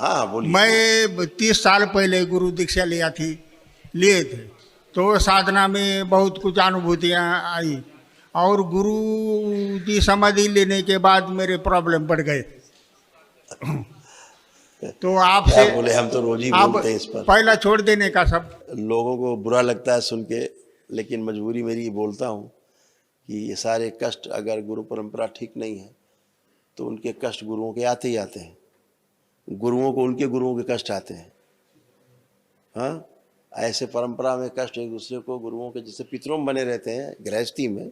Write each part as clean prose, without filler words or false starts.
हाँ बोलिए। मैं 30 साल पहले गुरु दीक्षा लिए थे, तो साधना में बहुत कुछ अनुभूतियाँ आई, और गुरु जी समाधि लेने के बाद मेरे प्रॉब्लम बढ़ गए। तो क्या आपसे बोले, हम तो रोज ही आप बोलते हैं इस पर। पहला छोड़ देने का सब। लोगों को बुरा लगता है सुन के, लेकिन मजबूरी मेरी बोलता हूँ कि ये सारे कष्ट अगर गुरु परंपरा ठीक नहीं है तो उनके कष्ट गुरुओं के आते ही आते हैं, गुरुओं को उनके गुरुओं के कष्ट आते हैं। हाँ, ऐसे परंपरा में कष्ट एक दूसरे को गुरुओं के, जैसे पितरों में बने रहते हैं गृहस्थी में,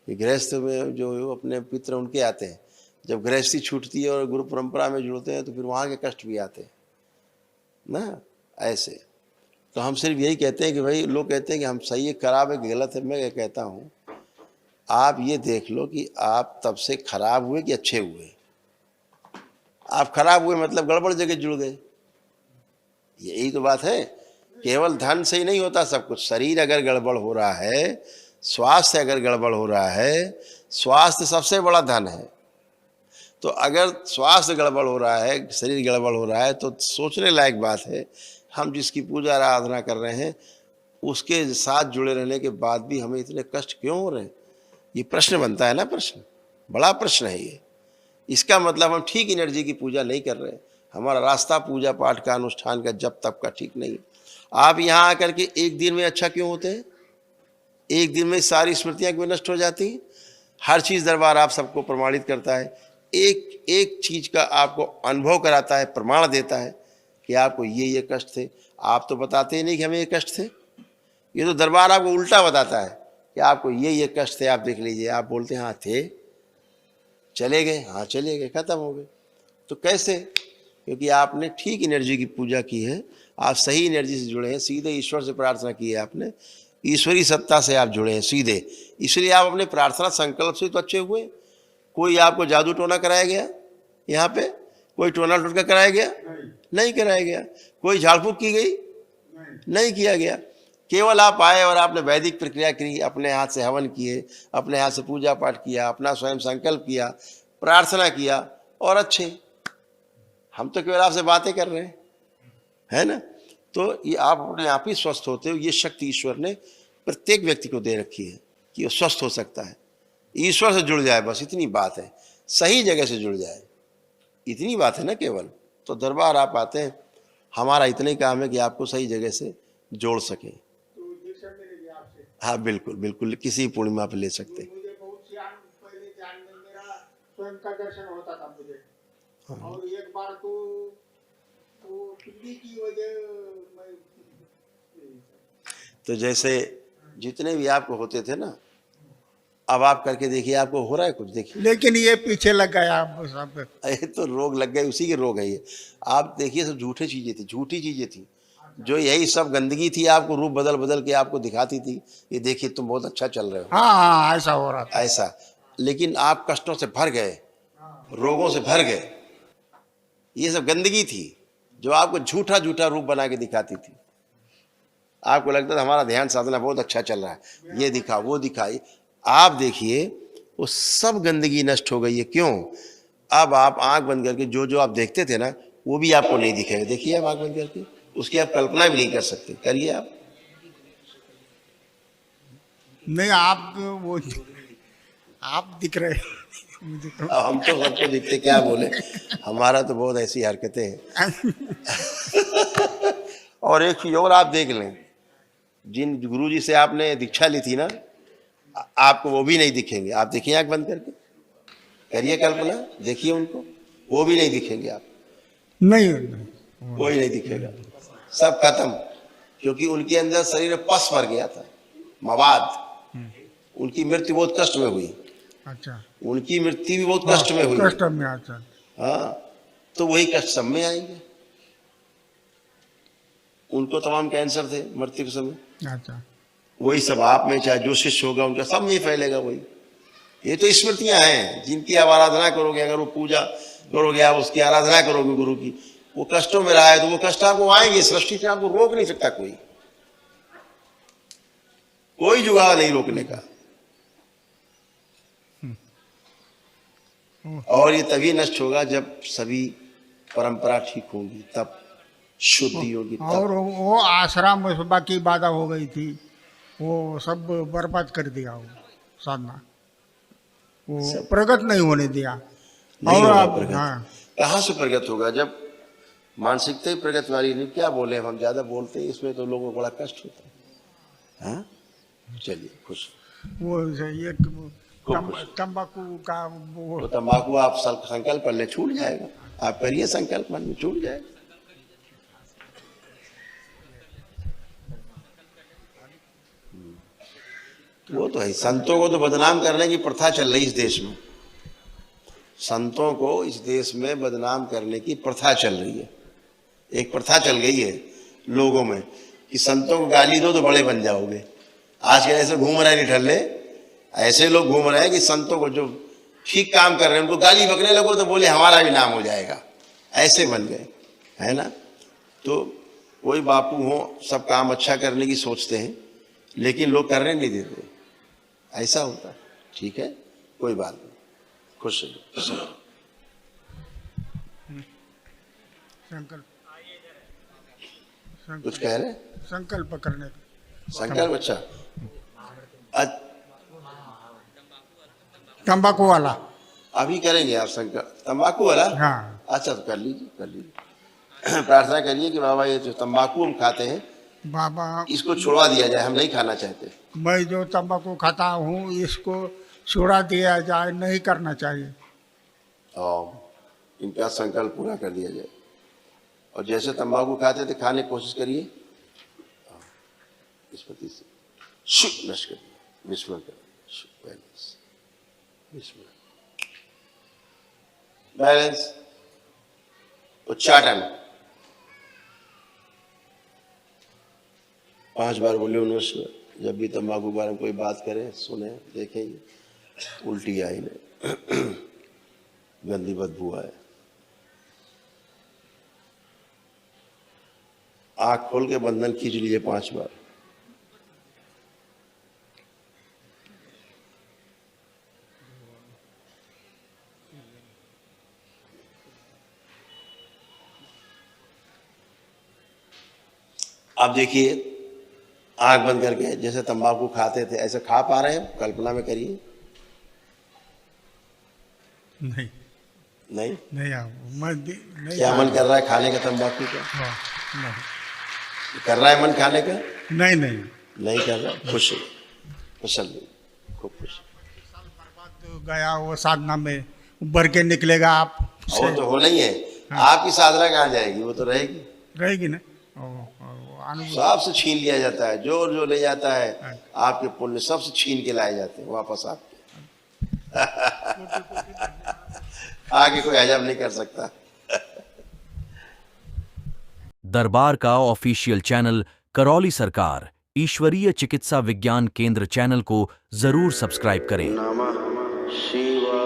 गृहस्थ में जो अपने पितर उनके आते हैं, जब गृहस्थी छूटती है और गुरु परंपरा में जुड़ते हैं तो फिर वहाँ के कष्ट भी आते हैं ना। ऐसे तो हम सिर्फ यही कहते हैं कि भाई, लोग कहते हैं कि हम सही है खराब है गलत है, मैं कहता हूँ आप ये देख लो कि आप तब से खराब हुए कि अच्छे हुए। आप खराब हुए मतलब गड़बड़ जगह जुड़ गए, यही तो बात है। केवल धन से ही नहीं होता सब कुछ, शरीर अगर गड़बड़ हो रहा है, स्वास्थ्य अगर गड़बड़ हो रहा है, स्वास्थ्य सबसे बड़ा धन है, तो अगर स्वास्थ्य गड़बड़ हो रहा है, शरीर गड़बड़ हो रहा है, तो सोचने लायक बात है हम जिसकी पूजा आराधना कर रहे हैं उसके साथ जुड़े रहने के बाद भी हमें इतने कष्ट क्यों हो रहे हैं। ये प्रश्न बनता है ना, प्रश्न, बड़ा प्रश्न है ये। इसका मतलब हम ठीक एनर्जी की पूजा नहीं कर रहे, हमारा रास्ता पूजा पाठ का, अनुष्ठान का, जब तब का ठीक नहीं। आप यहाँ आकर के एक दिन में अच्छा क्यों होते हैं, एक दिन में सारी स्मृतियाँ क्यों नष्ट हो जाती हैं। हर चीज़ दरबार आप सबको प्रमाणित करता है, एक एक चीज़ का आपको अनुभव कराता है, प्रमाण देता है कि आपको ये कष्ट थे। आप तो बताते ही नहीं कि हमें ये कष्ट थे, ये तो दरबार आपको उल्टा बताता है कि आपको ये कष्ट थे, आप देख लीजिए। आप बोलते हैं हाँ थे, चले गए, हाँ चले गए, खत्म हो गए। तो कैसे? क्योंकि आपने ठीक एनर्जी की पूजा की है, आप सही एनर्जी से जुड़े हैं, सीधे ईश्वर से प्रार्थना की है आपने, ईश्वरी सत्ता से आप जुड़े हैं सीधे, इसलिए आप अपने प्रार्थना संकल्प से तो अच्छे हुए। कोई आपको जादू टोना कराया गया यहाँ पे, कोई टोना टोटका कराया गया? नहीं कराया गया। कोई झाड़ फूक की गई? नहीं किया गया। केवल आप आए और आपने वैदिक प्रक्रिया की, अपने हाथ से हवन किए, अपने हाथ से पूजा पाठ किया, अपना स्वयं संकल्प किया, प्रार्थना किया, और अच्छे। हम तो केवल आपसे बातें कर रहे हैं, है ना। तो ये आप अपने आप ही स्वस्थ होते हो। ये शक्ति ईश्वर ने प्रत्येक व्यक्ति को दे रखी है कि वो स्वस्थ हो सकता है। ईश्वर से जुड़ जाए, बस इतनी बात है, सही जगह से जुड़ जाए, इतनी बात है ना केवल। तो दरबार आप आते हैं, हमारा इतना ही काम है कि आपको सही जगह से जोड़ सकें। हाँ बिल्कुल बिल्कुल, किसी पूर्णिमा पे ले सकते हैं। मुझे बहुत पहले ध्यान में मेरा स्वयं का दर्शन होता था मुझे। हाँ। और एक बार तो टिड्डी की वजह मैं, तो जैसे जितने भी आपको होते थे ना, अब आप करके देखिए आपको हो रहा है कुछ, देखिए। लेकिन ये पीछे लग गया सब। ये तो रोग लग गए, उसी के रोग है ये। आप देखिए सब झूठे चीजें थी, झूठी चीजें थी, जो यही सब गंदगी थी, आपको रूप बदल बदल के आपको दिखाती थी, ये देखिए तुम बहुत अच्छा चल रहे हो। हाँ हाँ, ऐसा हो रहा था। ऐसा, लेकिन आप कष्टों से भर गए, रोगों से भर गए। ये सब गंदगी थी जो आपको झूठा झूठा रूप बना के दिखाती थी। आपको लगता था हमारा ध्यान साधना बहुत अच्छा चल रहा है, ये दिखा वो दिखा। आप देखिए वो सब गंदगी नष्ट हो गई है। क्यों? अब आप आंख बंद करके जो जो आप देखते थे ना, वो भी आपको नहीं दिखेगा। देखिए आप आंख बंद करके, उसकी आप कल्पना भी नहीं कर सकते, करिए आप। नहीं, आप वो आप दिख रहे मुझे तो। अब हम तो सबको दिखते, क्या बोले, हमारा तो बहुत ऐसी हरकतें हैं। और एक चीज और आप देख लें, जिन गुरुजी से आपने दीक्षा ली थी ना, आपको वो भी नहीं दिखेंगे। आप देखिए आंख बंद करके, करिए कल्पना, देखिए उनको, वो भी नहीं दिखेंगे आप, नहीं, कोई नहीं दिखेगा, सब खत्म। क्योंकि उनके अंदर शरीर में पस भर गया था, मवाद। उनकी मृत्यु बहुत कष्ट में हुई। अच्छा, उनकी मृत्यु भी बहुत कष्ट में हुई। कष्ट में। अच्छा, हाँ, तो वही कष्ट सब में आएंगे। उनको तमाम कैंसर थे मृत्यु के समय। अच्छा, वही सब आप में, चाहे जो शिष्य होगा उनका, सब में फैलेगा वही। ये तो स्मृतियां हैं जिनकी आप आराधना करोगे, अगर वो पूजा करोगे, आप उसकी आराधना करोगे गुरु की, वो कष्टों में रहा है तो वो कष्ट आपको आएंगे। सृष्टि से आपको रोक नहीं सकता कोई, कोई जुगाड़ नहीं रोकने का। और ये तभी नष्ट होगा जब सभी परंपरा ठीक होगी, तब शुद्धि होगी, तब। और वो आश्रम में बाकी बाधा हो गई थी, वो सब बर्बाद कर दिया वो साधना, वो प्रगत नहीं होने दिया। नहीं और होगा अब प्रगत। हाँ, कहाँ से प्रगत होगा जब मानसिकता ही प्रगत वाली नहीं। क्या बोले, हम ज्यादा बोलते हैं, इसमें तो लोगों को बड़ा कष्ट होता है। हाँ, चलिए खुश। वो ये तंबाकू का वो तो तंबाकू आप संकल्प कर ले, छूट जाएगा। आप करिए संकल्प, मन में छूट जाएगा। वो तो है, संतों को तो बदनाम करने की प्रथा चल रही इस देश में। संतों को इस देश में बदनाम करने की प्रथा चल रही है। एक प्रथा चल गई है लोगों में कि संतों को गाली दो तो बड़े बन जाओगे। आज के ऐसे घूम रहे हैं निठल्ले, ऐसे लोग घूम रहे हैं कि संतों को जो ठीक काम कर रहे हैं उनको गाली बकने लगो तो बोले हमारा भी नाम हो जाएगा। ऐसे बन गए, है ना। तो कोई बापू हो, सब काम अच्छा करने की सोचते हैं, लेकिन लोग करने नहीं देते। ऐसा होता है। ठीक है, कोई बात नहीं, खुश रहिए, खुश रहिए। संकल्प कुछ कह रहे हैं? संकल्प करने का संकल्प, अच्छा। तंबाकू वाला अभी करेंगे आप संकल्प तंबाकू वाला? हाँ। अच्छा, तो कर लीजिए, कर लीजिए। प्रार्थना करिए कि बाबा ये जो तंबाकू हम खाते हैं बाबा, इसको छुड़वा दिया जाए, हम नहीं खाना चाहते। मैं जो तंबाकू खाता हूँ इसको छुड़ा दिया जाए, नहीं करना चाहिए। और इनका संकल्प पूरा कर दिया जाए। और जैसे तंबाकू खाते थे खाने की कोशिश करिए, इस पति से शुभ नष्ट करिए, विस्मरण करिए, बैलेंस, विस्मरण, बैलेंस, उच्चाटन 5 बार बोले नमस्कार। जब भी तंबाकू के बारे में कोई बात करे, सुने, देखेंगे, उल्टी आई नहीं, गंदी बदबू आए। आँख खोल के बंधन खींच लीजिए 5 बार। अब देखिए, आंख बंद करके जैसे तंबाकू खाते थे ऐसे खा पा रहे हैं? कल्पना में करिए। नहीं नहीं, नहीं नहीं। क्या मन कर रहा है खाने का तंबाकू का? नहीं कर रहा है मन खाने का? नहीं नहीं नहीं कर रहा। खुश है, कुशल, खूब खुश। बर्बाद गया वो साधना में, उभर के निकलेगा आप। वो तो होना ही है। आपकी साधना कहाँ जाएगी? वो तो रहेगी, रहेगी ना। सबसे छीन लिया जाता है। जो जो ले जाता है आपके पुण्य सबसे छीन के लाए जाते हैं वापस आपके। आगे कोई हजम नहीं कर सकता। दरबार का ऑफिशियल चैनल करौली सरकार ईश्वरीय चिकित्सा विज्ञान केंद्र चैनल को जरूर सब्सक्राइब करें। नमः शिवाय।